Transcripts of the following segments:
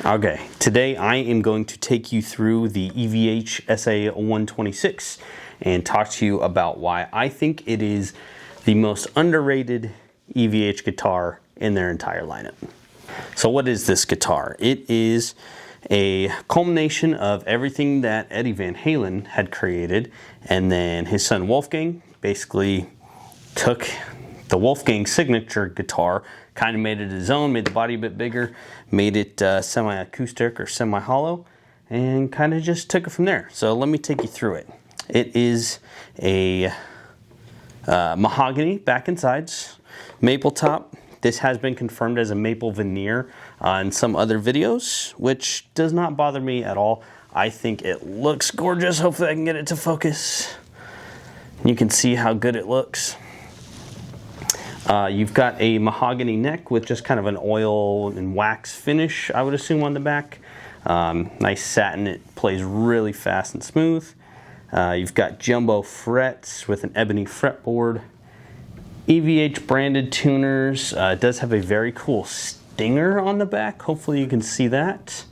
Okay, today I am going to take you through the EVH SA-126 and talk to you about why I think it is the most underrated EVH guitar in their entire lineup. So what is this guitar? It is a culmination of everything that Eddie Van Halen had created, and then his son Wolfgang basically took the Wolfgang signature guitar, kind of made it his own, made the body a bit bigger, made it semi-acoustic or semi-hollow, and kind of just took it from there. So let me take you through it. It is a mahogany back and sides, maple top. This has been confirmed as a maple veneer in some other videos, which does not bother me at all. I think it looks gorgeous. Hopefully I can get it to focus. You can see how good it looks. You've got a mahogany neck with just kind of an oil and wax finish, I would assume, on the back. Nice satin. It plays really fast and smooth. You've got jumbo frets with an ebony fretboard. EVH branded tuners. It does have a very cool stinger on the back. Hopefully you can see that.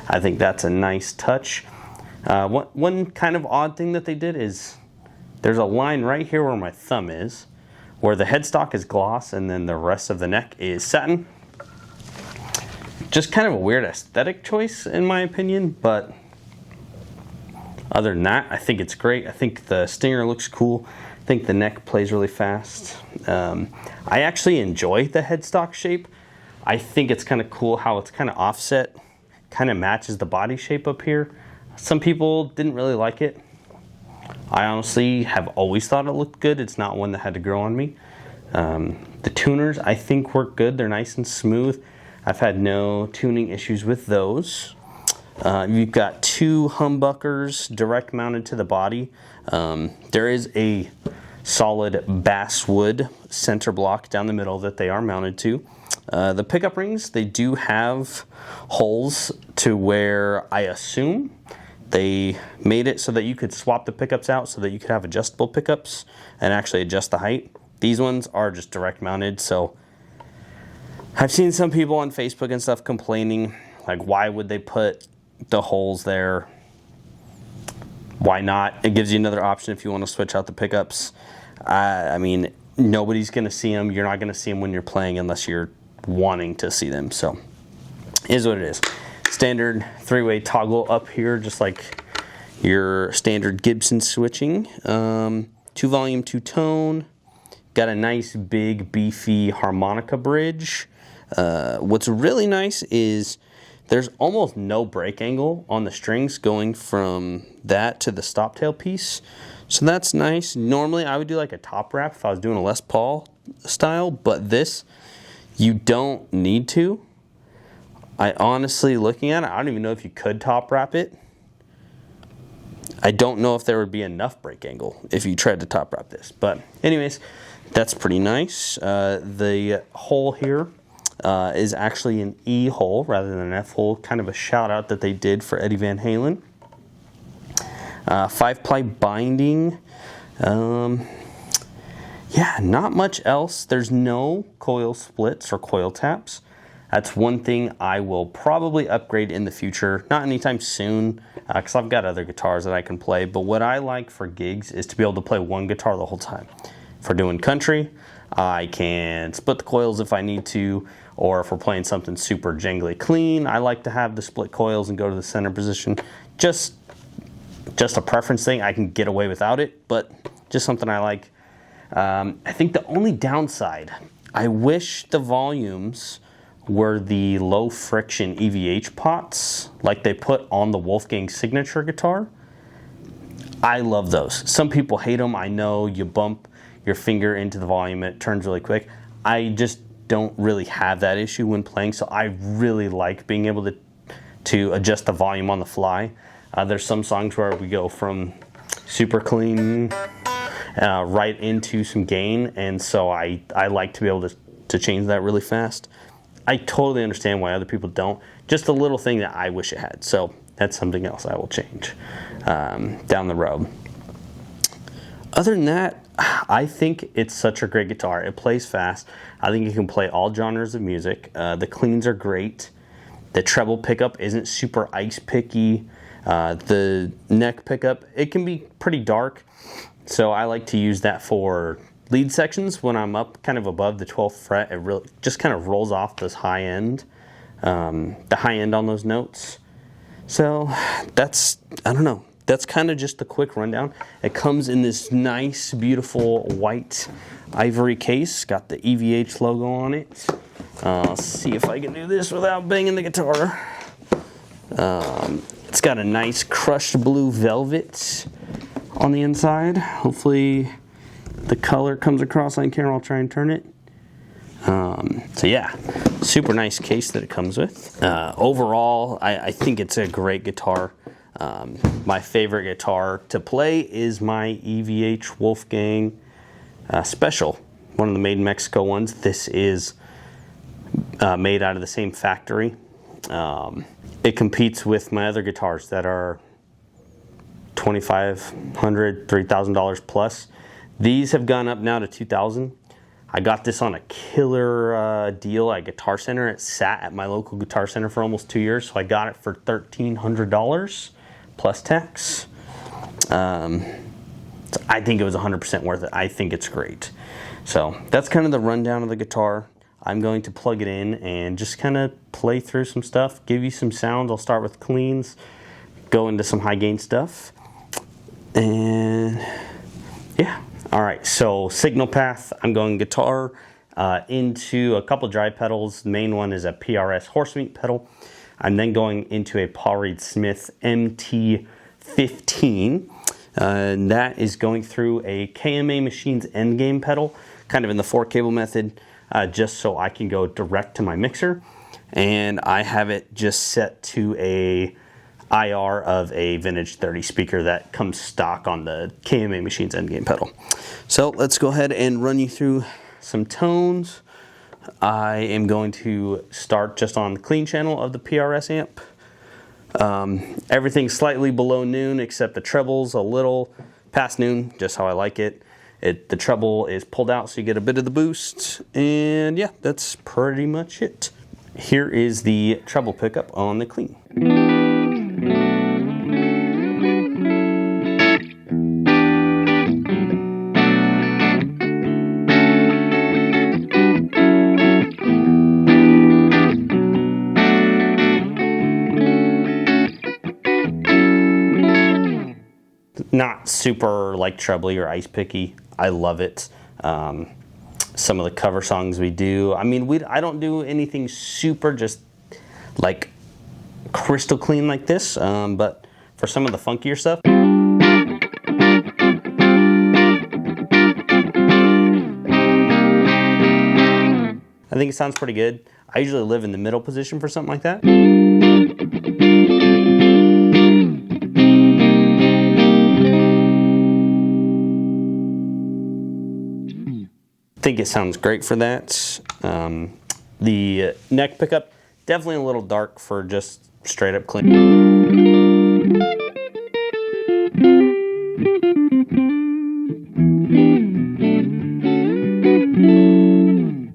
I think that's a nice touch. One kind of odd thing that they did is there's a line right here where my thumb is, where the headstock is gloss and then the rest of the neck is satin. Just kind of a weird aesthetic choice in my opinion, but other than that, I think it's great. I think the stinger looks cool. I think the neck plays really fast. I actually enjoy the headstock shape. I think it's kind of cool how it's kind of offset, kind of matches the body shape up here. Some people didn't really like it. I honestly have always thought it looked good. It's not one that had to grow on me. The tuners I think work good. They're nice and smooth. I've had no tuning issues with those. You've got two humbuckers direct mounted to the body. There is a solid basswood center block down the middle that they are mounted to. The pickup rings, they do have holes to where I assume they made it so that you could swap the pickups out so that you could have adjustable pickups and actually adjust the height. These ones are just direct mounted, so I've seen some people on Facebook and stuff complaining, like, why would they put the holes there? Why not? It gives you another option if you want to switch out the pickups. I mean, nobody's going to see them. You're not going to see them when you're playing unless you're wanting to see them. So, it is what it is. Standard three-way toggle up here, just like your standard Gibson switching. 2-volume, 2-tone. Got a nice, big, beefy harmonica bridge. What's really nice is there's almost no break angle on the strings going from that to the stop tail piece. So that's nice. Normally I would do like a top wrap if I was doing a Les Paul style, but this, you don't need to. I honestly, looking at it, I don't even know if you could top wrap it. I don't know if there would be enough break angle if you tried to top wrap this. But anyways, that's pretty nice. The hole here is actually an E hole rather than an F hole. Kind of a shout out that they did for Eddie Van Halen. 5-ply binding. Yeah, not much else. There's no coil splits or coil taps. That's one thing I will probably upgrade in the future. Not anytime soon, because I've got other guitars that I can play. But what I like for gigs is to be able to play one guitar the whole time. For doing country, I can split the coils if I need to, or if we're playing something super jangly clean, I like to have the split coils and go to the center position. Just a preference thing. I can get away without it, but just something I like. I think the only downside, I wish the volumes were the low friction EVH pots like they put on the Wolfgang signature guitar. I love those. Some people hate them. I know you bump your finger into the volume, it turns really quick. I just don't really have that issue when playing, so I really like being able to adjust the volume on the fly. There's some songs where we go from super clean right into some gain, and so I like to be able to change that really fast. I totally understand why other people don't. Just a little thing that I wish it had. So that's something else I will change down the road. Other than that, I think it's such a great guitar. It plays fast. I think you can play all genres of music. The cleans are great. The treble pickup isn't super ice picky. The neck pickup, it can be pretty dark, so I like to use that for lead sections when I'm up kind of above the 12th fret. It really just kind of rolls off this high end, the high end on those notes. So that's, I don't know, that's kind of just the quick rundown. It comes in this nice, beautiful white ivory case, got the EVH logo on it. Let's see if I can do this without banging the guitar. It's got a nice crushed blue velvet on the inside. Hopefully the color comes across on camera. I'll try and turn it. So yeah, super nice case that it comes with. Overall, I think it's a great guitar. My favorite guitar to play is my EVH Wolfgang Special, one of the made in Mexico ones. This is made out of the same factory. It competes with my other guitars that are $2,500, $3,000 plus. These have gone up now to $2,000. I got this on a killer deal at Guitar Center. It sat at my local Guitar Center for almost 2 years, so I got it for $1,300 plus tax. So I think it was 100% worth it. I think it's great. So that's kind of the rundown of the guitar. I'm going to plug it in and just kind of play through some stuff, give you some sounds. I'll start with cleans, go into some high gain stuff, and yeah. All right, so signal path, I'm going guitar into a couple drive pedals. The main one is a PRS horsemeat pedal. I'm then going into a Paul Reed Smith MT15. And that is going through a KMA Machines endgame pedal, kind of in the 4-cable method, just so I can go direct to my mixer. And I have it just set to a IR of a Vintage 30 speaker that comes stock on the KMA Machines endgame pedal. So let's go ahead and run you through some tones. I am going to start just on the clean channel of the PRS amp. Everything's slightly below noon except the treble's a little past noon, just how I like it. The treble is pulled out so you get a bit of the boost, and yeah, that's pretty much it. Here is the treble pickup on the clean. Not super like trebly or ice picky. I love it. Some of the cover songs we do, I mean, I don't do anything super just like crystal clean like this, but for some of the funkier stuff, I think it sounds pretty good. I usually live in the middle position for something like that. I think it sounds great for that. The neck pickup, definitely a little dark for just straight up clean.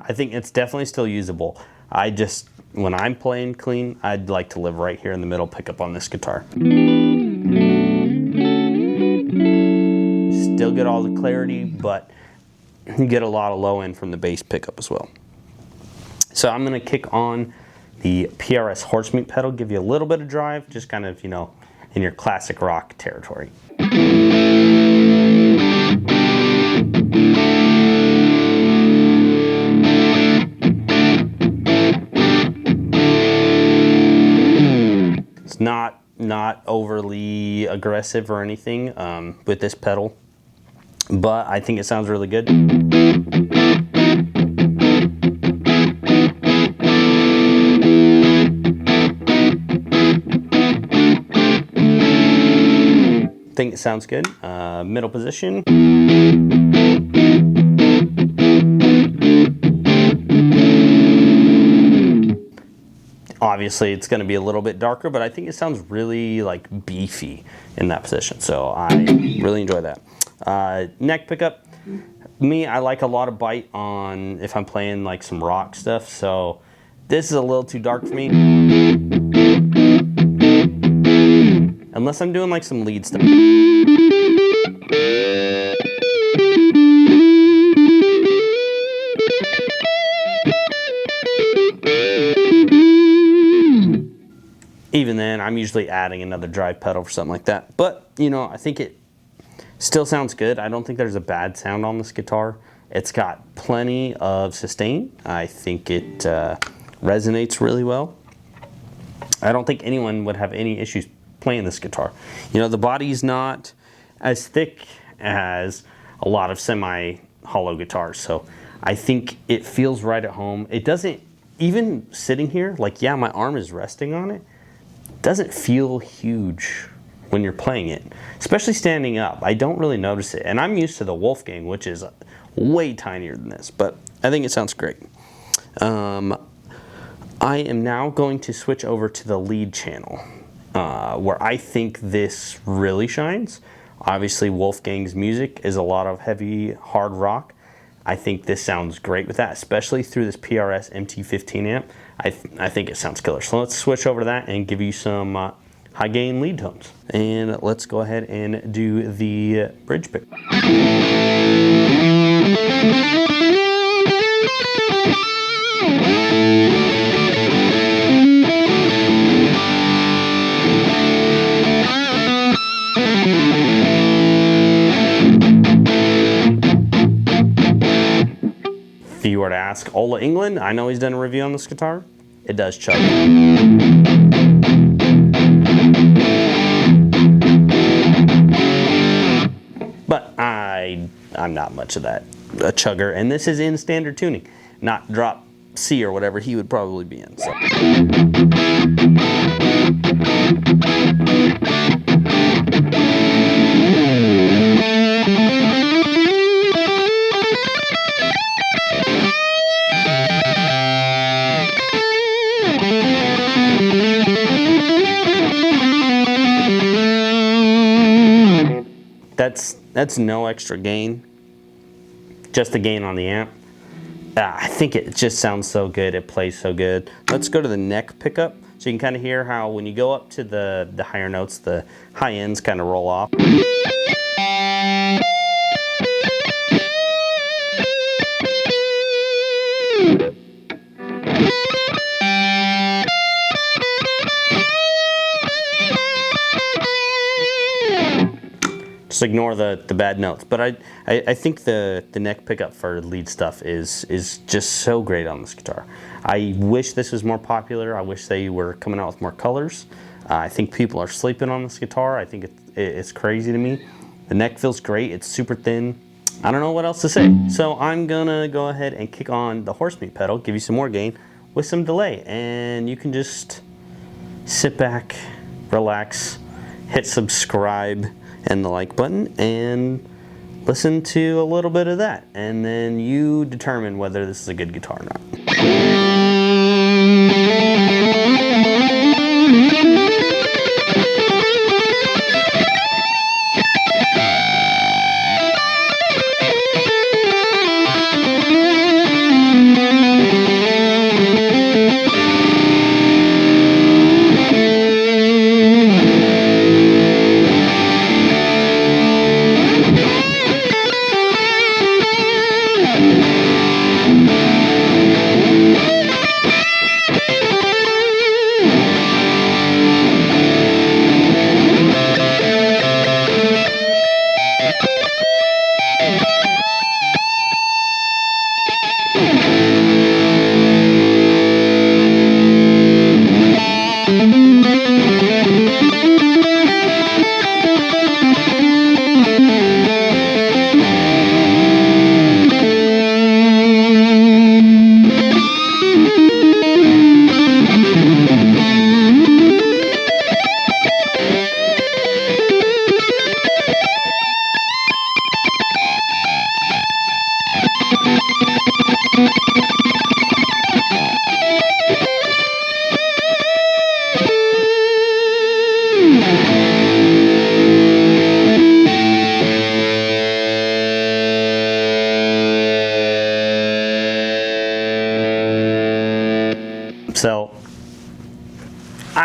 I think it's definitely still usable. When I'm playing clean, I'd like to live right here in the middle pickup on this guitar. Still get all the clarity, but you get a lot of low end from the bass pickup as well. So I'm gonna kick on the PRS horsemeat pedal, give you a little bit of drive, just kind of, you know, in your classic rock territory. It's not overly aggressive or anything with this pedal, but I think it sounds really good. I think it sounds good. Middle position. Obviously it's going to be a little bit darker, but I think it sounds really like beefy in that position, so I really enjoy that. Neck pickup, I like a lot of bite on if I'm playing like some rock stuff, so this is a little too dark for me. unless I'm doing like some lead stuff. Even then, I'm usually adding another drive pedal for something like that. But, you know, I think it still sounds good. I don't think there's a bad sound on this guitar. It's got plenty of sustain. I think it resonates really well. I don't think anyone would have any issues playing this guitar. You know, the body's not as thick as a lot of semi-hollow guitars, so I think it feels right at home. It doesn't, even sitting here, like, yeah, my arm is resting on it, doesn't feel huge when you're playing it, especially standing up. I don't really notice it, and I'm used to the Wolfgang, which is way tinier than this, but I think it sounds great. I am now going to switch over to the lead channel, where I think this really shines. Obviously, Wolfgang's music is a lot of heavy, hard rock. I think this sounds great with that, especially through this PRS MT15 amp. I think it sounds killer. So let's switch over to that and give you some high gain lead tones. And let's go ahead and do the bridge pick. If you were to ask Ola England, I know he's done a review on this guitar, it does chug. But I'm not much of a chugger, and this is in standard tuning, not drop C or whatever he would probably be in. So. That's no extra gain, just the gain on the amp. I think it just sounds so good, it plays so good. Let's go to the neck pickup, so you can kind of hear how when you go up to the higher notes, the high ends kind of roll off. Just ignore the bad notes, but I think the neck pickup for lead stuff is just so great on this guitar. I wish this was more popular. I wish they were coming out with more colors. I think people are sleeping on this guitar. I think it's crazy to me. The neck feels great. It's super thin. I don't know what else to say. So I'm gonna go ahead and kick on the horse meat pedal, give you some more gain with some delay, and you can just sit back, relax, hit subscribe and the like button, and listen to a little bit of that, and then you determine whether this is a good guitar or not.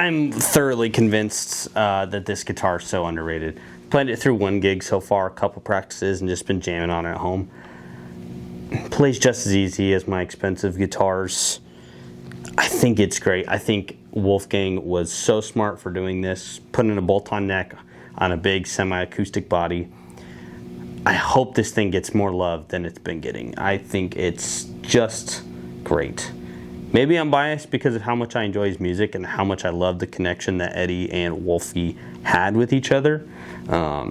I'm thoroughly convinced that this guitar is so underrated. Played it through one gig so far, a couple practices, and just been jamming on it at home. Plays just as easy as my expensive guitars. I think it's great. I think Wolfgang was so smart for doing this, putting a bolt-on neck on a big semi-acoustic body. I hope this thing gets more love than it's been getting. I think it's just great. Maybe I'm biased because of how much I enjoy his music and how much I love the connection that Eddie and Wolfie had with each other. I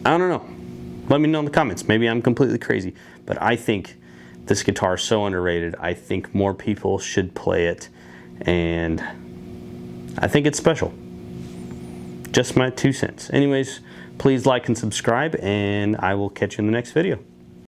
don't know. Let me know in the comments. Maybe I'm completely crazy. But I think this guitar is so underrated. I think more people should play it. And I think it's special. Just my 2 cents. Anyways, please like and subscribe, and I will catch you in the next video.